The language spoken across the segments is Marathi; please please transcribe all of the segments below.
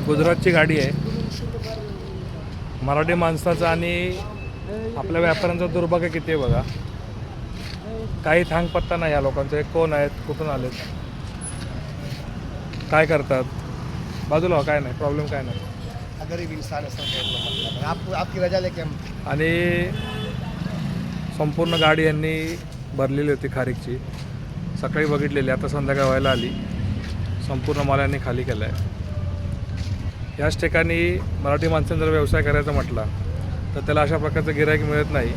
गुजरातची गाडी आहे. मराठी माणसाचा आणि आपल्या व्यापाऱ्यांचा दुर्भाग्य किती आहे बघा. काही थांग पत्ता नाही या लोकांचा. कोण आहेत, कुठून आलेत, काय करतात, बाजूला काय नाही, प्रॉब्लेम काय नाही. गरीब इंसान आपकी रजा लेके हम. आणि संपूर्ण गाडी यांनी भरलेली होती खारीकची. सकाळी बघितलेली, आता संध्याकाळ व्हायला आली. संपूर्ण माल यांनी खाली केला आहे. याच ठिकाणी मराठी माणसाने जर व्यवसाय करायचा म्हटला तर त्याला अशा प्रकारचं गिऱ्हाईक मिळत नाही.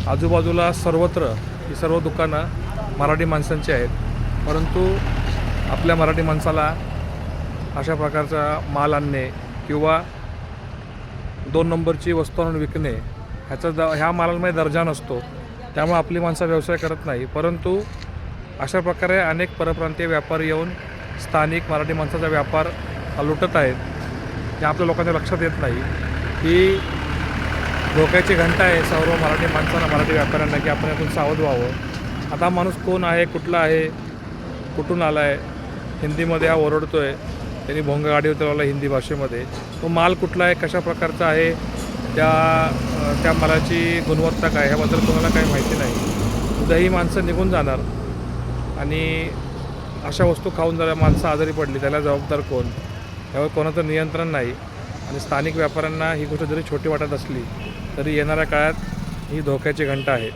आजूबाजूला सर्वत्र ही सर्व दुकानं मराठी माणसांची आहेत, परंतु आपल्या मराठी माणसाला अशा प्रकारचा माल आणणे किंवा 2 नंबरची वस्तू आणून विकणे ह्या मालामध्ये दर्जा नसतो. त्यामुळे आपली माणसं व्यवसाय करत नाही. परंतु अशा प्रकारे अनेक परप्रांतीय व्यापारी येऊन स्थानिक मराठी माणसाचा व्यापार लुटत आहेत. ते आपल्या लोकांच्या लक्षात येत नाही. ही धोक्याची घंटा आहे सर्व मराठी माणसांना, मराठी व्यापाऱ्यांना, की आपण यातून सावध व्हावं. आता माणूस कोण आहे, कुठला आहे, कुठून आला आहे, हिंदीमध्ये हा ओरडतो आहे. त्यांनी भोंग गाडी उतरवला हिंदी भाषेमध्ये. तो माल कुठला आहे, कशा प्रकारचा आहे, त्या मालाची गुणवत्ता काय, ह्याबद्दल कोणाला काही माहिती नाही. उद्या ही माणसं निघून जाणार आणि अशा वस्तू खाऊन जर माणसं आजारी पडली त्याला जबाबदार कोण, यावर कोणाचं नियंत्रण नाही. आणि स्थानिक व्यापाऱ्यांना ही गोष्ट जरी छोटी वाटत असली तरी येणाऱ्या काळात ही धोक्याची घंटा आहे.